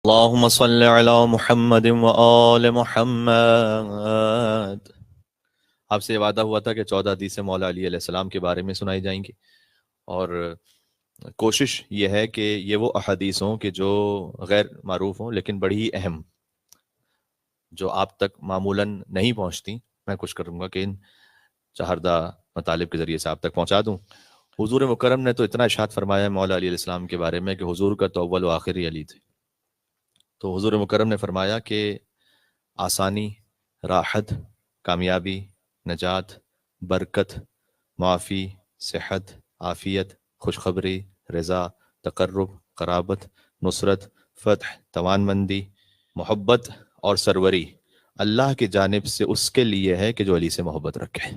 اللهم صل على محمد وآل محمد. آپ سے وعدہ ہوا تھا کہ 14 حدیث مولا علی علیہ السلام کے بارے میں سنائی جائیں گی، اور کوشش یہ ہے کہ یہ وہ احادیث ہوں کہ جو غیر معروف ہوں لیکن بڑی ہی اہم، جو آپ تک معمولاً نہیں پہنچتی. میں کوشش کروں گا کہ ان چہردہ مطالب کے ذریعے سے آپ تک پہنچا دوں. حضور مکرم نے تو اتنا ارشاد فرمایا ہے مولا علی علیہ السلام کے بارے میں کہ حضور کا تو اول و آخری علی تھے. تو حضور مکرم نے فرمایا کہ آسانی، راحت، کامیابی، نجات، برکت، معافی، صحت، عافیت، خوشخبری، رضا، تقرب، قرابت، نصرت، فتح، توانمندی، محبت اور سروری اللہ کی جانب سے اس کے لیے ہے کہ جو علی سے محبت رکھے.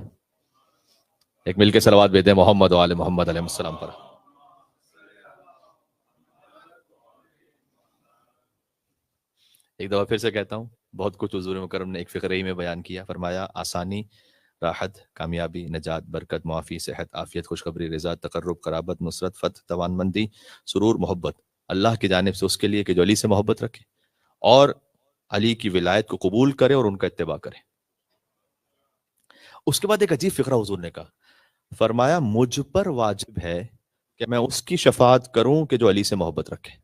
ایک مل کے صلوات بھیجتے ہیں محمد و آل محمد علیہ السلام پر. ایک دفعہ پھر سے کہتا ہوں، بہت کچھ حضور مکرم نے ایک فقرے ہی میں بیان کیا. فرمایا آسانی، راحت، کامیابی، نجات، برکت، معافی، صحت، عافیت، خوشخبری، رضا، تقرب، قرابت، نصرت، فتح، توانمندی، سرور، محبت اللہ کی جانب سے اس کے لیے کہ جو علی سے محبت رکھے اور علی کی ولایت کو قبول کرے اور ان کا اتباع کرے. اس کے بعد ایک عجیب فقرہ حضور نے کہا. فرمایا مجھ پر واجب ہے کہ میں اس کی شفاعت کروں کہ جو علی سے محبت رکھے.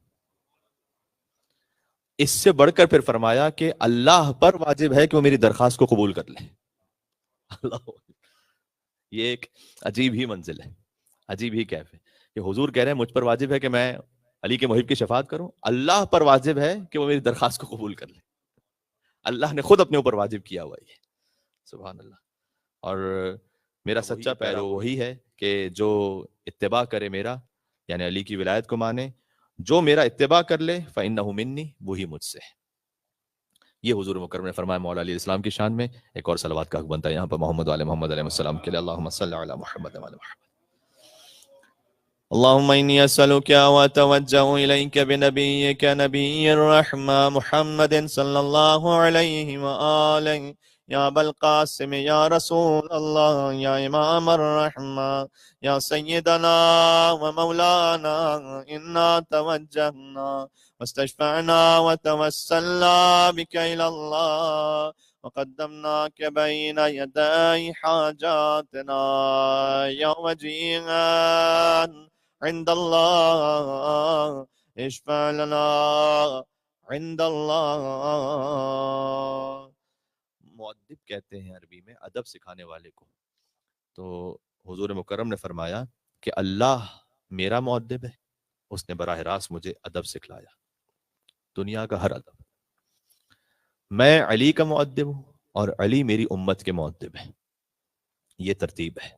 اس سے بڑھ کر پھر فرمایا کہ اللہ پر واجب ہے کہ وہ میری درخواست کو قبول کر لے. اللہ، یہ ایک عجیب ہی منزل ہے، عجیب ہی کیف ہے کہ حضور کہہ رہے ہیں مجھ پر واجب ہے کہ میں علی کے محب کی شفاعت کروں، اللہ پر واجب ہے کہ وہ میری درخواست کو قبول کر لے. اللہ نے خود اپنے اوپر واجب کیا ہوا ہے. سبحان اللہ. اور میرا سچا پیرو وہی ہے کہ جو اتباع کرے میرا، یعنی علی کی ولایت کو مانے، جو میرا اتباع کر لے فَإِنَّهُ مِنِّي، وہی مجھ سے. یہ حضور مکرم نے فرمایا مولا علیہ السلام کی شان میں. ایک اور صلوات کا حق بنتا ہے یہاں پر محمد علیہ محمد علیہ السلام کے لیے. اللہم صلی علی محمد وعلی محمد. اللهم إني أسألك وأتوجه إليك بنبيك نبي الرحمة محمد صلى الله عليه وآله يا أبا القاسم يا رسول الله يا إمام الرحمة يا سيدنا ومولانا إنا توجهنا واستشفعنا وتوسلنا بك إلى الله وقدمناك بين يدي حاجاتنا يا وجيها عند الله اشفع لنا عند الله. مؤدب کہتے ہیں عربی میں ادب سکھانے والے کو. تو حضور مکرم نے فرمایا کہ اللہ میرا مؤدب ہے، اس نے براہ راست مجھے ادب سکھلایا، دنیا کا ہر ادب. میں علی کا مؤدب ہوں اور علی میری امت کے مؤدب ہیں. یہ ترتیب ہے.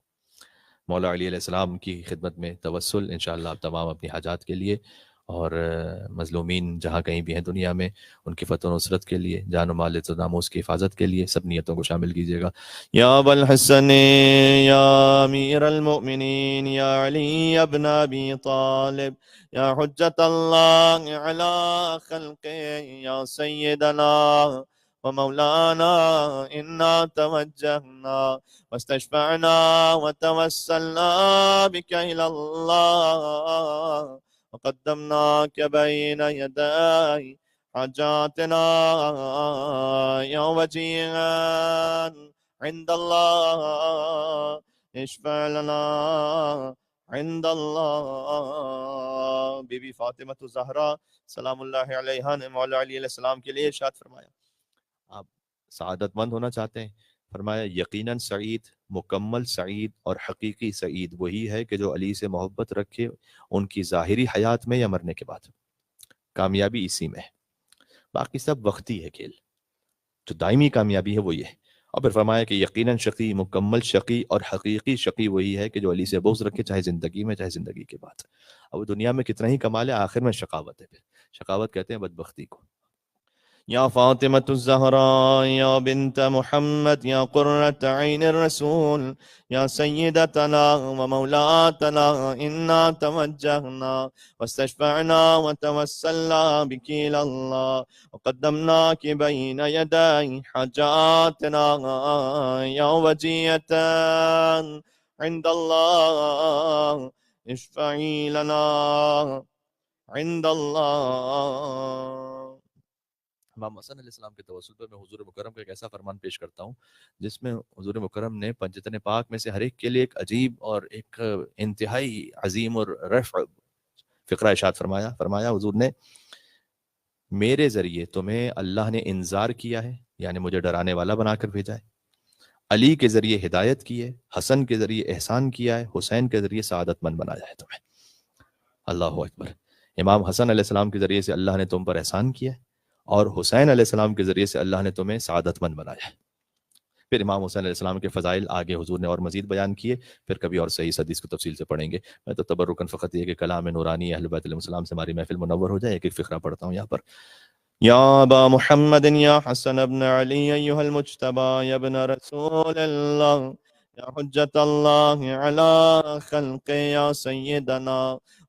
مولا علی علیہ السلام کی خدمت میں توسل انشاءاللہ آپ تمام اپنی حاجات کے لیے اور مظلومین جہاں کہیں بھی ہیں دنیا میں ان کی فتح و نصرت کے لیے، جان و مال و ناموس کی حفاظت کے لیے سب نیتوں کو شامل کیجیے گا. یا ابا الحسن یا امیر المؤمنین یا علی ابن ابی طالب یا حجت اللہ علی خلق یا سیدنا ومولانا انا توجہنا واستشفعنا وتوسلنا بك إلى الله وقدمناك بين يدي حاجاتنا يا وجيها عند الله اشفع لنا عند الله. بی بی فاطمہ الزہرا سلام اللہ علیہا نے مولا علی علیہ السلام کے لیے ارشاد فرمایا آپ سعادت مند ہونا چاہتے ہیں؟ فرمایا یقیناً سعید، مکمل سعید اور حقیقی سعید وہی ہے کہ جو علی سے محبت رکھے ان کی ظاہری حیات میں یا مرنے کے بعد. کامیابی اسی میں ہے، باقی سب وقتی ہے کھیل. جو دائمی کامیابی ہے وہ یہ ہے. اور پھر فرمایا کہ یقیناً شقی، مکمل شقی اور حقیقی شقی وہی ہے کہ جو علی سے بغض رکھے، چاہے زندگی میں چاہے زندگی کے بعد. اب دنیا میں کتنا ہی کمال ہے، آخر میں شقاوت ہے. پھر شقاوت کہتے ہیں بدبختی کو. یا فاطمة الزہراء یا بنت محمد یا قرۃ عین الرسول یا سیدتنا ومولاتنا انا توجہنا واستشفعنا وتوسلنا بك إلى الله وقدمناك بين يدي حاجاتنا يا وجية عند الله اشفعي لنا عند الله. امام حسن علیہ السلام کے توسل پر میں حضور مکرم کا ایک ایسا فرمان پیش کرتا ہوں جس میں حضور مکرم نے پنجتن پاک میں سے ہر ایک کے لیے ایک عجیب اور ایک انتہائی عظیم اور رفع فقرہ ارشاد فرمایا حضور نے میرے ذریعے تمہیں اللہ نے انذار کیا ہے، یعنی مجھے ڈرانے والا بنا کر بھیجا ہے، علی کے ذریعے ہدایت کی ہے، حسن کے ذریعے احسان کیا ہے، حسین کے ذریعے سعادت مند بنایا ہے تمہیں۔ اللہ اکبر۔ امام حسن علیہ السلام کے ذریعے سے اللہ نے تم پر احسان کیا ہے اور حسین علیہ السلام کے ذریعے سے اللہ نے تمہیں سعادت مند بنایا ہے۔ پھر امام حسین علیہ السلام کے فضائل آگے حضور نے اور مزید بیان کیے، پھر کبھی اور صحیح حدیث کو تفصیل سے پڑھیں گے۔ میں تو تبرکن فقط یہ کہ کلام نورانی اہل بیت علیہ السلام سے ہماری محفل منور ہو جائے، ایک ایک فقرہ پڑھتا ہوں یہاں پر۔ یا ابا محمد یا حسن ابن علی ایھا المجتبی یا ابن رسول اللہ یا حجت اللہ علی خلق یا سیدنا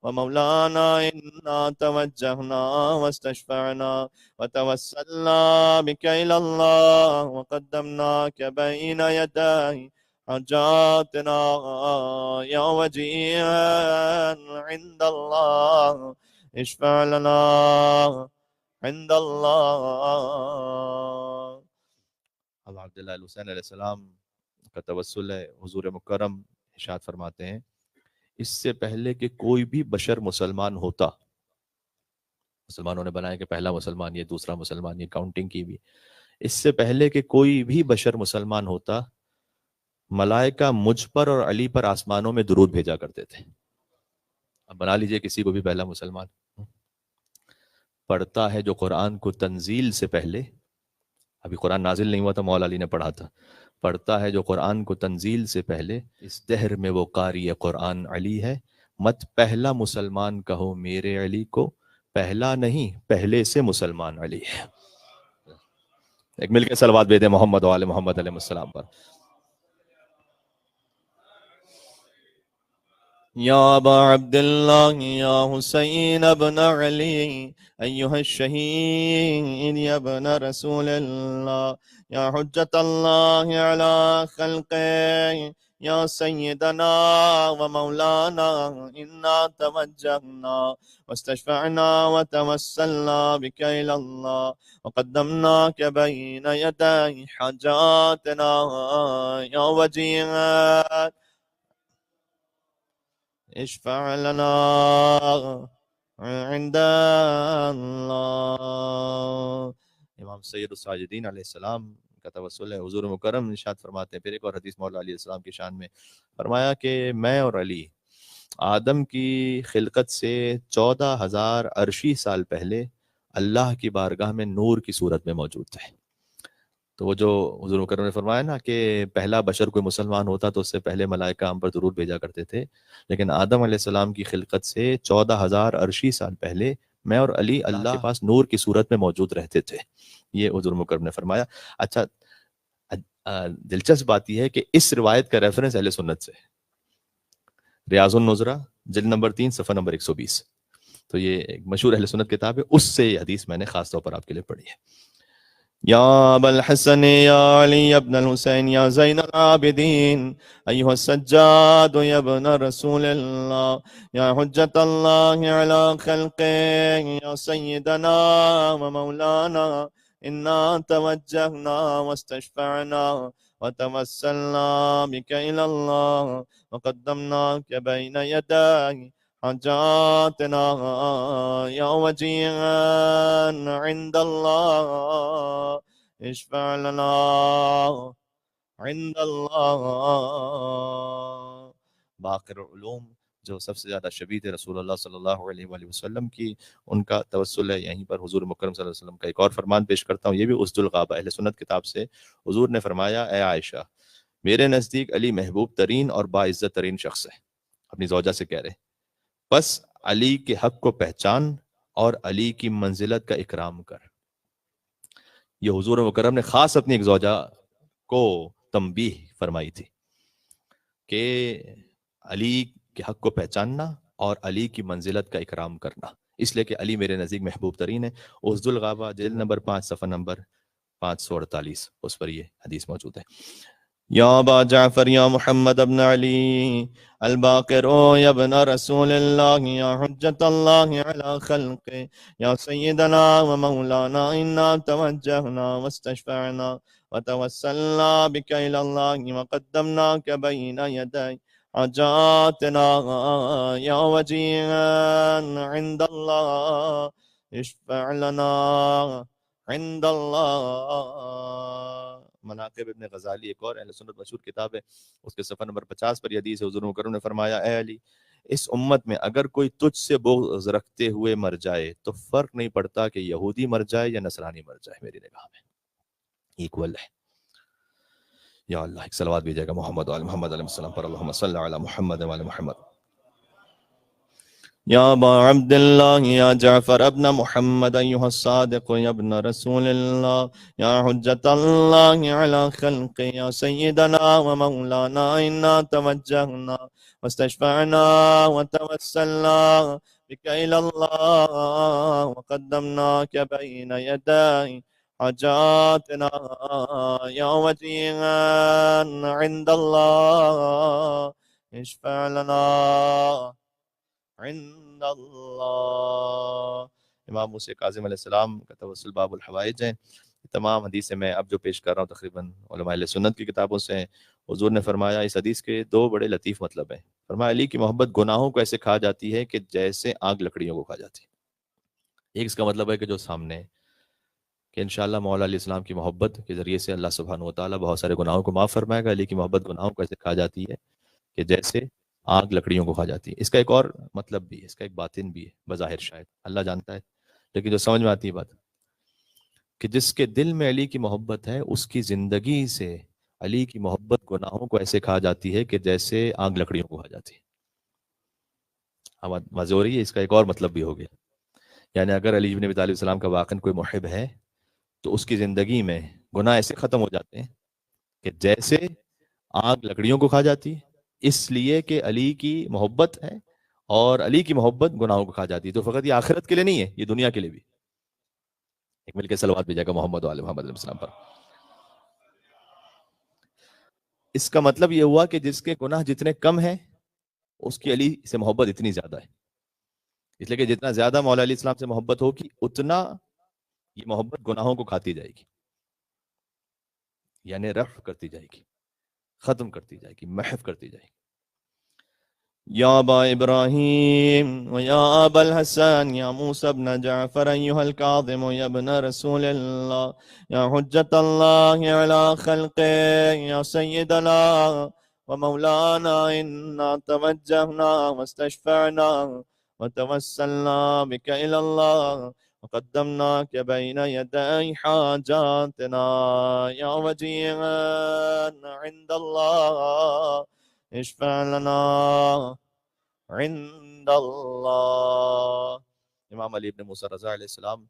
ومولانا انا توجہنا واستشفعنا وتوسلنا بك الى اللہ وقدمناك بین یدی حاجاتنا یا وجیها عند اللہ اشفع لنا عند اللہ۔ اب عبداللہ الحسین علیہ السلام کا توسل ہے، حضور مکرم ارشاد فرماتے ہیں اس سے پہلے کہ کوئی بھی بشر مسلمان ہوتا، مسلمانوں نے بنایا کہ پہلا مسلمان یہ، دوسرا مسلمان یہ، کاؤنٹنگ کی بھی، اس سے پہلے کہ کوئی بھی بشر مسلمان ہوتا ملائکہ مجھ پر اور علی پر آسمانوں میں درود بھیجا کرتے تھے۔ اب بنا لیجئے کسی کو بھی پہلا مسلمان پڑھتا ہے جو قرآن کو تنزیل سے پہلے، ابھی قرآن نازل نہیں ہوا تھا، مولا علی نے پڑھا تھا، پڑھتا ہے جو قرآن کو تنزیل سے پہلے، اس دہر میں وہ قاری قرآن علی ہے، مت پہلا مسلمان کہو میرے علی کو، پہلا نہیں پہلے سے مسلمان علی ہے۔ ایک مل کے صلوات بھیجیں محمد و آل محمد علیہ السلام پر۔ یا ابا عبداللہ یا حسین ابن علی ایھا الشہید یا ابن رسول اللہ یا حجت اللہ علی خلق یا سیدنا و مولانا انا توجہنا واستشفعنا وتوسلنا بک الی اللہ وقدمناک بین یدی حاجاتنا یا وجیہا اشفع لنا عند اللہ۔ امام سید الساجدین علیہ السلام کا توسل ہے، حضور مکرم ارشاد فرماتے ہیں، پھر ایک اور حدیث مولا علیہ السلام کی شان میں فرمایا کہ میں اور علی آدم کی خلقت سے 14,000 عرشی سال پہلے اللہ کی بارگاہ میں نور کی صورت میں موجود تھے۔ تو وہ جو حضور مکرم نے فرمایا نا کہ پہلا بشر کوئی مسلمان ہوتا تو اس سے پہلے ملائکہ ہم پر درود بھیجا کرتے تھے، لیکن آدم علیہ السلام کی خلقت سے 14,000 عرشی سال پہلے میں اور علی اللہ کے پاس نور کی صورت میں موجود رہتے تھے، یہ حضور مکرم نے فرمایا۔ اچھا دلچسپ بات یہ ہے کہ اس روایت کا ریفرنس اہل سنت سے، ریاض النظرہ جلد نمبر 3 صفحہ نمبر 120، تو یہ ایک مشہور اہل سنت کتاب ہے، اس سے یہ حدیث میں نے خاص طور پر آپ کے لیے پڑھی ہے۔ یا ابا الحسن یا علی ابن الحسین یا زین العابدین ایھا السجاد یا ابن رسول اللہ یا حجت اللہ علی خلق یا سیدنا و مولانا انا توجہنا واستشفعنا وتوسلنا بک الی اللہ وقدمناک بین یدی حاجاتنا یا وجیها عند اللہ اشفع لنا عند اللہ۔ باقر العلوم جو سب سے زیادہ شبیہ تھے رسول اللہ صلی اللہ علیہ وآلہ وسلم کی، ان کا توسل ہے یہیں پر۔ حضور مکرم صلی اللہ علیہ وسلم کا ایک اور فرمان پیش کرتا ہوں، یہ بھی اسد الغابہ اہل سنت کتاب سے۔ حضور نے فرمایا اے عائشہ، میرے نزدیک علی محبوب ترین اور باعزت ترین شخص ہے، اپنی زوجہ سے کہہ رہے، بس علی کے حق کو پہچان اور علی کی منزلت کا اکرام کر۔ یہ حضور مکرم نے خاص اپنی ایک زوجہ کو تنبیہ فرمائی تھی کہ علی کے حق کو پہچاننا اور علی کی منزلت کا اکرام کرنا، اس لیے کہ علی میرے نزدیک محبوب ترین ہے۔ اسد الغابہ جلد نمبر 5 صفحہ نمبر 548 اس پر یہ حدیث موجود ہے۔ يا أبا جعفر يا محمد بن علي الباقر يا ابن رسول الله يا حجة الله على خلقه يا سيدنا ومولانا إنا توجهنا واستشفعنا وتوسلنا بك إلى الله وقدمناك بين يدي حاجاتنا يا وجيها عند الله اشفع لنا عند اللہ۔ مناقب ابن غزالی ایک اور اہل سنت مشہور کتاب ہے، اس کے صفحہ نمبر 50 پر یہ حدیث ہے، حضور مکرم نے فرمایا اے علی، اس امت میں اگر کوئی تجھ سے بغض رکھتے ہوئے مر جائے تو فرق نہیں پڑتا کہ یہودی مر جائے یا نصرانی مر جائے، میری نگاہ میں ایکول ہے۔ یا اللہ ایک صلوات بھیجے گا محمد وعلی محمد علیہ السلام پر، اللہم صلی علی محمد وعلی محمد۔ يا أبا عبد الله يا جعفر ابن محمد أيها الصادق يا ابن رسول الله يا حجة الله على خلقه يا سيدنا ومولانا إنا توجهنا واستشفعنا وتوسلنا بك إلى الله وقدمناك بين يدي حاجاتنا يا وجيها عند الله اشفع لنا عند اللہ۔ امام موسیٰ کاظم علیہ السلام کا توسل باب الحوائج ہے۔ تمام حدیثیں میں اب جو پیش کر رہا ہوں تقریباً علماء اہل سنت کی کتابوں سے ہیں۔ حضور نے فرمایا اس حدیث کے دو بڑے لطیف مطلب ہیں۔ فرمایا علی کی محبت گناہوں کو ایسے کھا جاتی ہے کہ جیسے آگ لکڑیوں کو کھا جاتی ہے۔ ایک اس کا مطلب ہے کہ جو سامنے ہے کہ انشاءاللہ مولا علیہ السلام کی محبت کے ذریعے سے اللہ سبحانہ و تعالیٰ بہت سارے گناہوں کو معاف فرمائے گا۔ علی کی محبت گناہوں کو ایسے کھا جاتی ہے کہ جیسے آگ لکڑیوں کو کھا جاتی ہے۔ اس کا ایک اور مطلب بھی ہے، اس کا ایک باطن بھی ہے، بظاہر شاید اللہ جانتا ہے، لیکن جو سمجھ میں آتی ہے بات کہ جس کے دل میں علی کی محبت ہے اس کی زندگی سے علی کی محبت گناہوں کو ایسے کھا جاتی ہے کہ جیسے آگ لکڑیوں کو کھا جاتی ہے۔ واضح ہو رہی ہے؟ اس کا ایک اور مطلب بھی ہو گیا، یعنی اگر علی بن ابی طالب السلام کا واقعاً کوئی محب ہے تو اس کی زندگی میں گناہ ایسے ختم ہو جاتے ہیں کہ جیسے آگ لکڑیوں کو کھا جاتی ہے، اس لیے کہ علی کی محبت ہے اور علی کی محبت گناہوں کو کھا جاتی ہے۔ تو فقط یہ آخرت کے لیے نہیں ہے، یہ دنیا کے لیے بھی۔ ایک مل کے صلوات بھیجے گا محمد وعلی محمد علیہ السلام پر۔ اس کا مطلب یہ ہوا کہ جس کے گناہ جتنے کم ہیں اس کی علی سے محبت اتنی زیادہ ہے، اس لیے کہ جتنا زیادہ مولا علیہ السلام سے محبت ہوگی اتنا یہ محبت گناہوں کو کھاتی جائے گی، یعنی رفع کرتی جائے گی، ختم کرتی جائے گی، محو کرتی جائے گی۔ یا ابا ابراہیم یا ابا الحسن یا موسیٰ بن جعفر ایہا الکاظم یا ابن رسول اللہ یا حجت اللہ علی خلقہ یا سیدنا ومولانا انا توجہنا واستشفعنا وتوسلنا بک الی اللہ وقدمناک بین یدی حاجاتنا یا وجیہا عند اللہ اشفع لنا عند اللہ۔ امام علی ابن موسیٰ رضا علیہ السلام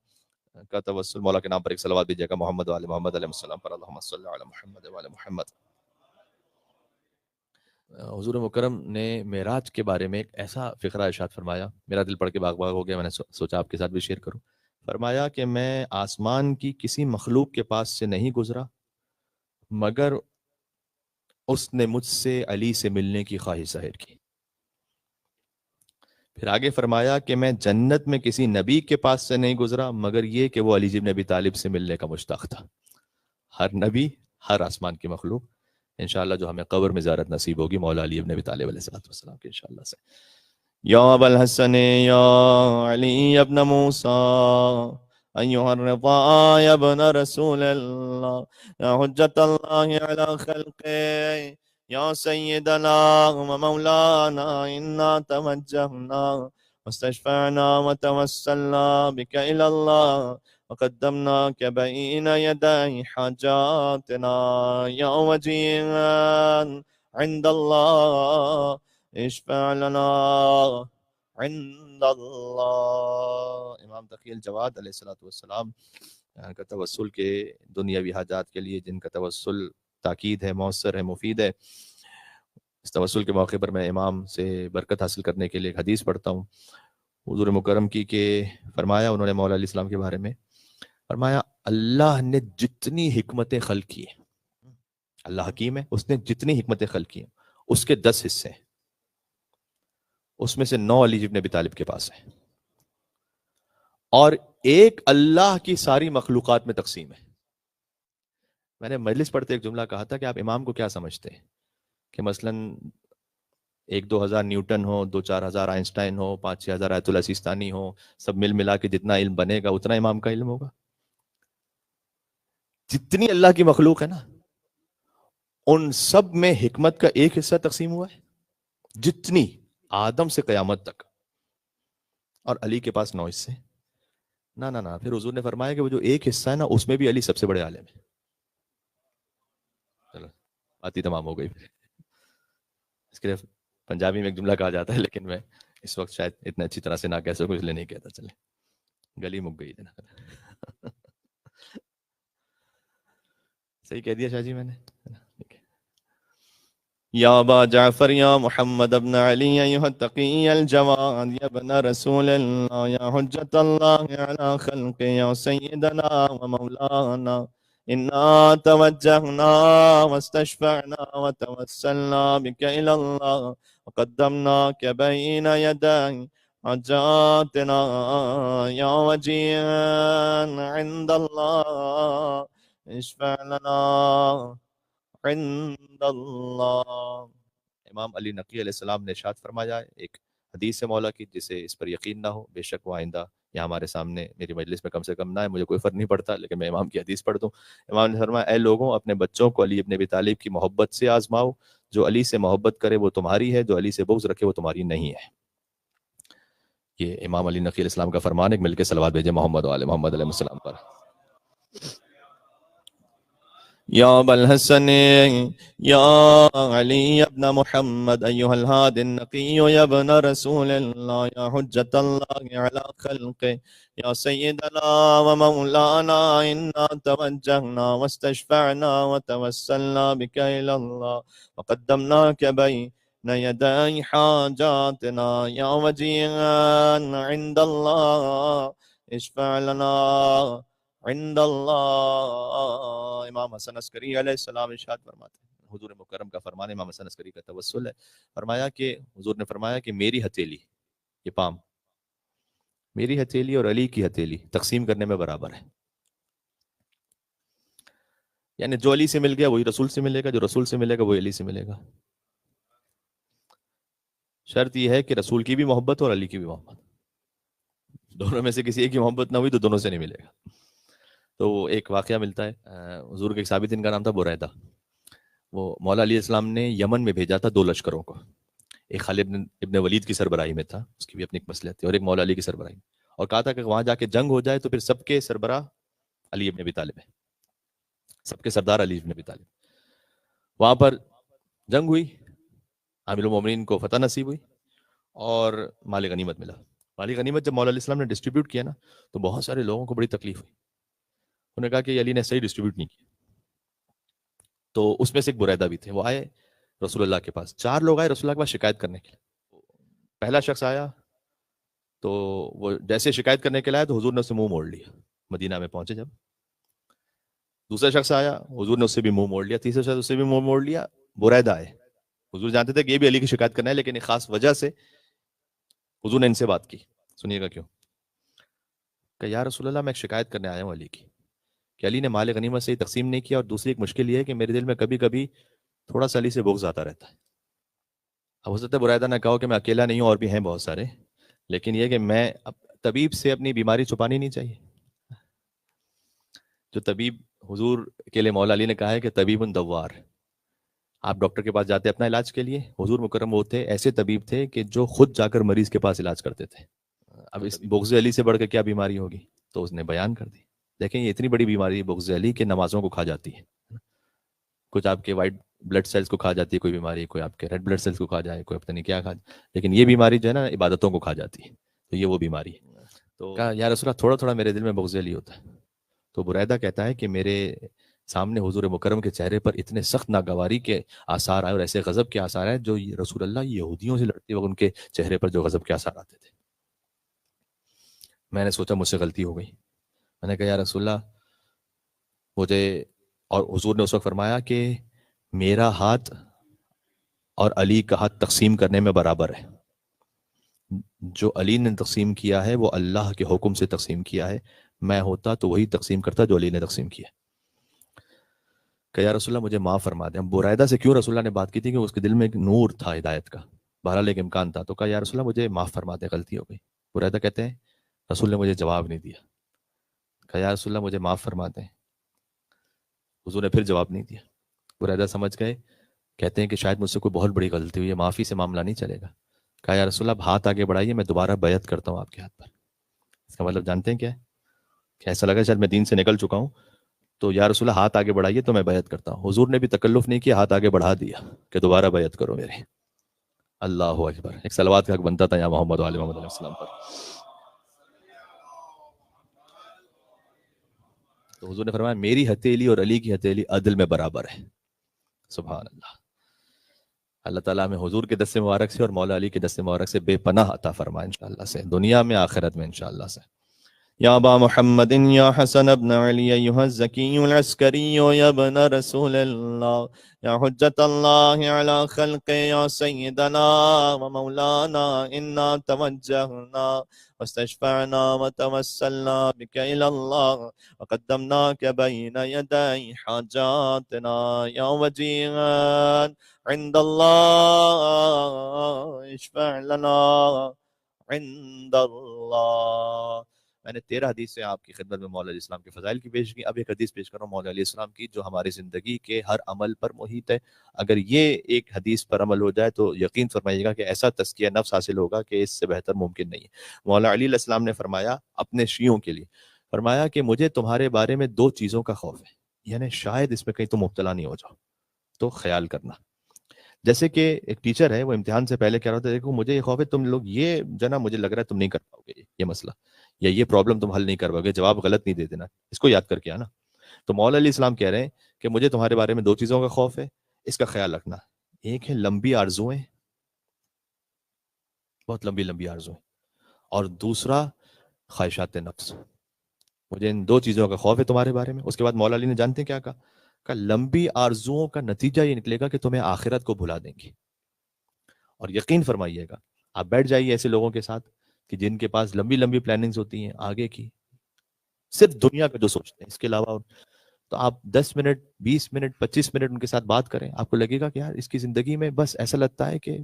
کا توسل مولا کے نام پر ایک صلوات دیجیے گا محمد وعلی محمد علیہ السلام پر، اللہم صلی علی محمد وعلی محمد۔ حضور مکرم نے معراج کے بارے میں ایک ایسا فقرہ ارشاد فرمایا، میرا دل پڑھ کے باغ باغ ہو گیا، میں نے سوچا آپ کے ساتھ بھی شیئر کروں۔ فرمایا کہ میں آسمان کی کسی مخلوق کے پاس سے نہیں گزرا مگر اس نے مجھ سے علی سے ملنے کی خواہش ظاہر کی۔ پھر آگے فرمایا کہ میں جنت میں کسی نبی کے پاس سے نہیں گزرا مگر یہ کہ وہ علی بن ابی طالب سے ملنے کا مشتاق تھا۔ ہر نبی، ہر آسمان کی مخلوق انشاءاللہ جو ہمیں قبر میں زیارت نصیب ہوگی مولا علی بن ابی طالب علیہ السلام کی انشاءاللہ سے۔ یا ابا الحسن یا علی ابن موسیٰ ایہا الرضا یا ابن رسول اللہ یا حجت اللہ علی خلقہ یا سیدنا ومولانا انا توجہنا واستشفعنا وتوسلنا بک الی اللہ وقدمناک بین یدی حاجاتنا یا وجیہا عند اللہ اشفع لنا عند اللہ۔ امام تقی الجواد علیہ السلام کا توسل کے دنیاوی حاجات کے لیے جن کا توسل تاکید ہے، مؤثر ہے، مفید ہے، اس توسل کے موقع پر میں امام سے برکت حاصل کرنے کے لیے ایک حدیث پڑھتا ہوں حضور مکرم کی، کہ فرمایا انہوں نے مولا علیہ السلام کے بارے میں، فرمایا اللہ نے جتنی حکمتیں خلق کی ہیں، اللہ حکیم ہے، اس نے جتنی حکمتیں خلق کی ہیں اس کے 10 حصے ہیں، اس میں سے 9 علی ابن ابی طالب کے پاس ہیں، اور ایک اللہ کی ساری مخلوقات میں تقسیم ہے۔ میں نے مجلس پڑھتے ایک جملہ کہا تھا کہ آپ امام کو کیا سمجھتے ہیں کہ مثلا 1-2 ہزار نیوٹن ہو، 2-4 ہزار آئنسٹائن ہو، 5-6 ہزار آیت اللہ سیستانی ہو، سب مل ملا کے جتنا علم بنے گا اتنا امام کا علم ہوگا؟ جتنی اللہ کی مخلوق ہے نا، ان سب میں حکمت کا ایک حصہ تقسیم ہوا ہے، جتنی آدم سے قیامت تک، اور علی کے پاس 9 حصے۔ نہ پھر حضور نے فرمایا کہ وہ جو ایک حصہ ہے نا اس میں بھی علی سب سے بڑے عالم ہے۔ چلو بات ہی تمام ہو گئی۔ اس کے لیے پنجابی میں ایک جملہ کہا جاتا ہے، لیکن میں اس وقت شاید اتنا اچھی طرح سے نہ کہہ سکوں، اس لیے نہیں کہتا۔ چلے گلی مک گئی نا۔ صحیح کہہ دیا شاہ جی میں نے؟ یا ابا جعفر یا محمد ابن علی ایھا التقی الجواد یا ابن رسول اللہ یا حجت اللہ علی خلق یا سیدنا و مولانا انا توجہنا واستشفعنا وتوسلنا بک الی اللہ وقدمناک بین یدی حاجاتنا یا وجیہا عند اللہ اشفع لنا عند اللہ۔ امام علی نقی علیہ السلام نے ارشاد فرمایا ہے ایک حدیث ہے مولا کی، جسے اس پر یقین نہ ہو بے شک وہ آئندہ یا ہمارے سامنے میری مجلس میں کم سے کم نہ ہے، مجھے کوئی فرق نہیں پڑتا، لیکن میں امام کی حدیث پڑھ دوں۔ امام نے فرمایا اے لوگوں، اپنے بچوں کو علی ابن ابی طالب کی محبت سے آزماؤ، جو علی سے محبت کرے وہ تمہاری ہے، جو علی سے بغض رکھے وہ تمہاری نہیں ہے۔ یہ امام علی نقی علیہ السلام کا فرمان ہے۔ مل کے صلوات بھیجے محمد و آل محمد علیہ السلام پر۔ یا ابا الحسن یا علی ابن محمد ایھا الہادی النقی یا ابن رسول اللہ یا حجت اللہ علی خلق یا سیدنا و مولانا انا توجہنا واستشفعنا وتوسلنا بک الی اللہ وقدمناک بین یدی حاجاتنا یا وجیہا عند اللہ اشفع لنا عند اللہ۔ امام حسن عسکری علیہ السلام ارشاد فرماتے ہیں، حضور مکرم کا فرمان، امام حسن عسکری کا توسل ہے، فرمایا کہ حضور نے فرمایا کہ میری ہتھیلی، یہ پام، میری ہتھیلی اور علی کی ہتھیلی تقسیم کرنے میں برابر ہے۔ یعنی جو علی سے مل گیا وہی رسول سے ملے گا، جو رسول سے ملے گا وہی علی سے ملے گا۔ شرط یہ ہے کہ رسول کی بھی محبت اور علی کی بھی محبت، دونوں میں سے کسی ایک کی محبت نہ ہوئی تو دونوں سے نہیں ملے گا۔ تو ایک واقعہ ملتا ہے، حضور کے ایک صحابی تھے، ان کا نام تھا بریدہ۔ وہ مولا علیہ السلام نے یمن میں بھیجا تھا 2 لشکروں کو، ایک خالد ابن ولید کی سربراہی میں تھا، اس کی بھی اپنی ایک مصلحت تھی، اور ایک مولا علی کی سربراہی میں، اور کہا تھا کہ وہاں جا کے جنگ ہو جائے تو پھر سب کے سربراہ علی ابن ابی طالب ہے، سب کے سردار علی ابن ابی طالب۔ وہاں پر جنگ ہوئی، عامل المومنین کو فتح نصیب ہوئی اور مال غنیمت ملا۔ مال غنیمت جب مولا علیہ السلام نے ڈسٹریبیوٹ کیا نا تو بہت سارے لوگوں کو بڑی تکلیف ہوئی، انہوں نے کہا کہ علی نے صحیح ڈسٹریبیوٹ نہیں کیا۔ تو اس میں سے ایک بریدہ بھی تھے، وہ آئے رسول اللہ کے پاس، 4 لوگ آئے رسول اللہ کے پاس شکایت کرنے کے لیے۔ پہلا شخص آیا تو وہ جیسے شکایت کرنے کے لیے آیا تو حضور نے اسے منہ موڑ لیا، مدینہ میں پہنچے جب۔ دوسرا شخص آیا، حضور نے اس سے بھی منہ موڑ لیا۔ تیسرا شخص اس سے بھی منہ موڑ لیا، بریدہ آئے، حضور جانتے تھے کہ یہ بھی علی کی شکایت کرنا ہے، لیکن ایک خاص وجہ سے حضور نے ان سے بات کی۔ سنیے گا کیوں؟ کہ یا رسول اللہ میں ایک شکایت کرنے آیا ہوں علی کی، کہ علی نے مال غنیمت سے ہی تقسیم نہیں کیا، اور دوسری ایک مشکل یہ ہے کہ میرے دل میں کبھی کبھی تھوڑا سا علی سے بغض آتا رہتا ہے۔ اب ہو سکتا ہے بریدہ نے کہا کہ میں اکیلا نہیں ہوں، اور بھی ہیں بہت سارے، لیکن یہ کہ میں طبیب سے اپنی بیماری چھپانی نہیں چاہیے۔ جو طبیب حضور کے لیے مولا علی نے کہا ہے کہ طبیب دوار، آپ ڈاکٹر کے پاس جاتے اپنا علاج کے لیے، حضور مکرم وہ تھے ایسے طبیب تھے کہ جو خود جا کر مریض کے پاس علاج کرتے تھے۔ اب اس بغض علی سے بڑھ کے کیا بیماری ہوگی؟ تو اس نے بیان کر دی، دیکھیں یہ اتنی بڑی بیماری ہے بغض علی کہ نمازوں کو کھا جاتی ہے، کچھ آپ کے وائٹ بلڈ سیلز کو کھا جاتی ہے کوئی بیماری، کوئی آپ کے ریڈ بلڈ سیلز کو کھا جائے، کوئی پتہ نہیں کیا کھا جائے، لیکن یہ بیماری جو ہے نا عبادتوں کو کھا جاتی ہے، تو یہ وہ بیماری ہے۔ تو کہا یا رسول اللہ تھوڑا تھوڑا میرے دل میں بغض علی ہوتا ہے۔ تو بریدہ کہتا ہے کہ میرے سامنے حضور مکرم کے چہرے پر اتنے سخت ناگواری کے آثار آئے اور ایسے غضب کے آثار آئے جو رسول اللہ یہودیوں سے لڑتے وقت ان کے چہرے پر جو غضب کے آثار آتے تھے۔ میں نے سوچا مجھ سے غلطی ہو گئی، میں نے کہا یا رسول اللہ مجھے، اور حضور نے اس وقت فرمایا کہ میرا ہاتھ اور علی کا ہاتھ تقسیم کرنے میں برابر ہے. جو علی نے تقسیم کیا ہے وہ اللہ کے حکم سے تقسیم کیا ہے. میں ہوتا تو وہی تقسیم کرتا جو علی نے تقسیم کیا. کہ یا رسول اللہ مجھے معاف فرما دیں. برائدہ سے کیوں رسول اللہ نے بات کی تھی؟ کہ اس کے دل میں ایک نور تھا ہدایت کا، بہرحال ایک امکان تھا. تو کہا یا رسول اللہ مجھے معاف فرما دیں، غلطی ہو گئی. برائدہ کہتے ہیں رسول نے مجھے جواب نہیں دیا. کہا یا رسول اللہ مجھے معاف فرما دیں. حضور نے پھر جواب نہیں دیا. برائدہ سمجھ گئے، کہتے ہیں کہ شاید مجھ سے کوئی بہت بڑی غلطی ہوئی ہے، معافی سے معاملہ نہیں چلے گا. کہا یا رسول اللہ ہاتھ آگے بڑھائیے، میں دوبارہ بیعت کرتا ہوں آپ کے ہاتھ پر. اس کا مطلب جانتے ہیں کیا ہے؟ کہ ایسا لگا شاید میں دین سے نکل چکا ہوں، تو یا رسول اللہ ہاتھ آگے بڑھائیے تو میں بیعت کرتا ہوں. حضور نے بھی تکلف نہیں کیا، ہاتھ آگے بڑھا دیا کہ دوبارہ بیعت کرو میرے. اللہ اکبر. ایک صلوات کا حق بنتا تھا یا محمد علیہ محمد علیہ السلام پر. تو حضور نے فرمایا میری ہتھیلی اور علی کی ہتھیلی عدل میں برابر ہے. سبحان اللہ. اللہ تعالیٰ ہمیں حضور کے دست مبارک سے اور مولا علی کے دست مبارک سے بے پناہ عطا فرمائے انشاءاللہ سے، دنیا میں آخرت میں انشاءاللہ سے. یا ابا محمد یا حسن ابن علی ایہا الزکی العسکری یا ابن رسول اللہ یا حجت اللہ علی خلق یا سیدنا و مولانا انا توجہنا واستشفعنا وتوسلنا بک الی اللہ وقدمناک بین یدی حاجاتنا یا وجیہا عند اللہ اشفع لنا عند اللہ. میں نے 13 حدیث سے آپ کی خدمت میں مولا علیہ السلام کے فضائل کی پیش کی. اب ایک حدیث پیش کر رہا ہوں مولا علیہ السلام کی جو ہماری زندگی کے ہر عمل پر محیط ہے. اگر یہ ایک حدیث پر عمل ہو جائے تو یقین فرمائیے گا کہ ایسا تزکیہ نفس حاصل ہوگا کہ اس سے بہتر ممکن نہیں ہے. مولا علی علیہ السلام نے فرمایا اپنے شیعوں کے لیے، فرمایا کہ مجھے تمہارے بارے میں 2 چیزوں کا خوف ہے، یعنی شاید اس میں کہیں تم مبتلا نہیں ہو جاؤ، تو خیال کرنا. جیسے کہ ایک ٹیچر ہے وہ امتحان سے پہلے کہہ رہا تھا دیکھو مجھے یہ خوف ہے تم لوگ یہ جنا مجھے لگ رہا ہے تم نہیں کر پاؤ گے یہ مسئلہ یا یہ پرابلم تم حل نہیں کر پاؤ گے، جواب غلط نہیں دے دینا، اس کو یاد کر کے آنا. تو مولا علیہ السلام کہہ رہے ہیں کہ مجھے تمہارے بارے میں 2 چیزوں کا خوف ہے، اس کا خیال رکھنا. ایک ہے لمبی آرزوئیں، بہت لمبی لمبی آرزوئیں، اور دوسرا خواہشات نفس. مجھے ان 2 چیزوں کا خوف ہے تمہارے بارے میں. اس کے بعد مولا علی نے جانتے ہیں کیا کہا؟ کہ لمبی آرزوؤں کا نتیجہ یہ نکلے گا کہ تمہیں آخرت کو بھلا دیں گی. اور یقین فرمائیے گا آپ بیٹھ جائیے ایسے لوگوں کے ساتھ کہ جن کے پاس لمبی لمبی پلاننگز ہوتی ہیں آگے کی، صرف دنیا کا جو سوچتے ہیں اس کے علاوہ، تو آپ 10 منٹ 20 منٹ 25 منٹ ان کے ساتھ بات کریں، آپ کو لگے گا کہ یار اس کی زندگی میں بس ایسا لگتا ہے کہ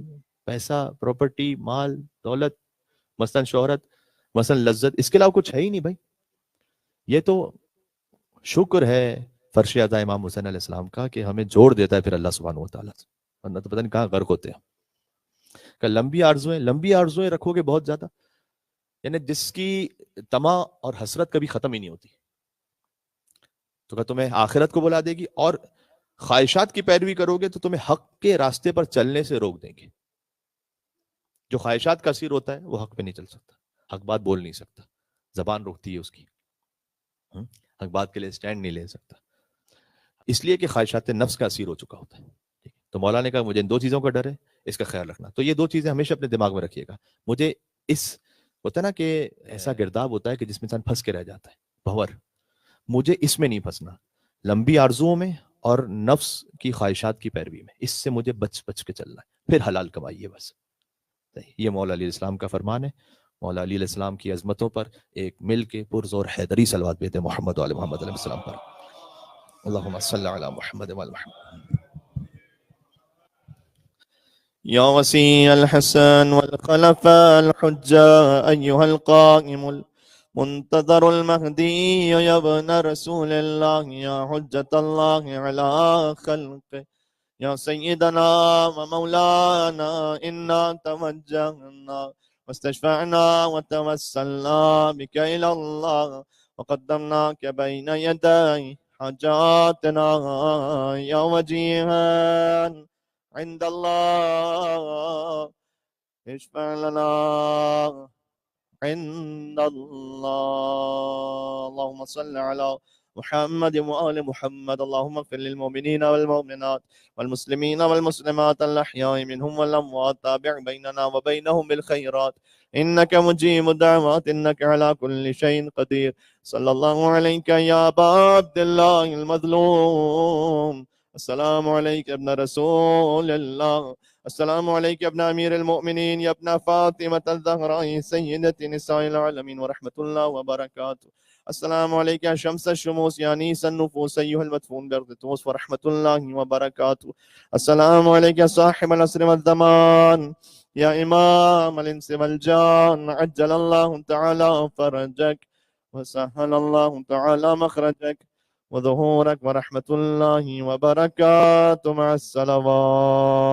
پیسہ، پراپرٹی، مال، دولت، مثلا شہرت، مثلا لذت، اس کے علاوہ کچھ ہے ہی نہیں بھائی. یہ تو شکر ہے فرش عطا امام حسین علیہ السلام کا کہ ہمیں جوڑ دیتا ہے پھر اللہ سبحانہ و تعالیٰ سے، ورنہ تو پتہ نہیں کہاں غرق ہوتے ہیں. کہ لمبی آرزوئیں رکھو گے بہت زیادہ، یعنی جس کی طمع اور حسرت کبھی ختم ہی نہیں ہوتی، تو کہ تمہیں آخرت کو بلا دے گی. اور خواہشات کی پیروی کرو گے تو تمہیں حق کے راستے پر چلنے سے روک دیں گے. جو خواہشات کا اسیر ہوتا ہے وہ حق پہ نہیں چل سکتا، حق بات بول نہیں سکتا، زبان روکتی ہے اس کی، حق بات کے لیے سٹینڈ نہیں لے سکتا، اس لیے کہ خواہشات نفس کا اسیر ہو چکا ہوتا ہے. تو مولا نے کہا مجھے ان 2 چیزوں کا ڈر ہے، اس کا خیال رکھنا. تو یہ 2 چیزیں ہمیشہ اپنے دماغ میں رکھیے گا. مجھے اس ہوتا ہے نا کہ ایسا گرداب ہوتا ہے کہ جس میں انسان پھنس کے رہ جاتا ہے، بھور، مجھے اس میں نہیں پھنسنا، لمبی آرزوؤں میں اور نفس کی خواہشات کی پیروی میں، اس سے مجھے بچ بچ کے چلنا ہے، پھر حلال کمائیے بس. یہ مولا علیہ السلام کا فرمان ہے. مولا علی علیہ السلام کی عظمتوں پر ایک مل کے پرزور حیدری صلوات بھیجتے ہیں محمد علیہ محمد علیہ السلام پر. اللہم صلی علی محمد وعلی محمد. یا وسیع الحسن والخلفاء الحجة أيها القائم المنتظر المهدي يا ابن رسول الله يا حجة الله على خلقه يا سيدنا ومولانا إنا توجهنا واستشفعنا وتوسلنا بك إلى الله وقدمناك بين يدي حاجاتنا يا وجيها عند الله اشفع لنا عند الله. اللهم صل على محمد وآل محمد. اللهم اغفر للمؤمنين والمؤمنات والمسلمين والمسلمات الأحياء منهم والأموات. تابع بيننا وبينهم بالخيرات إنك مجيب الدعوات إنك على كل شيء قدير. صلى الله عليك يا أبا عبد الله المظلوم السلام عليك يا ابن رسول الله. السلام عليك يا ابن أمير المؤمنين، يا ابن فاطمة الزهراء سيدة نساء العالمين ورحمة الله وبركاته. السلام عليك يا شمس الشموس، يا نيس النفوس، أيها المدفون بأرض توس ورحمة الله وبركاته. السلام عليك يا صاحب العصر والزمان، يا إمام الإنس والجان، عجل الله تعالى فرجك وسهل الله تعالى مخرجك وظهورك ورحمة الله وبركاته. مع السلامات.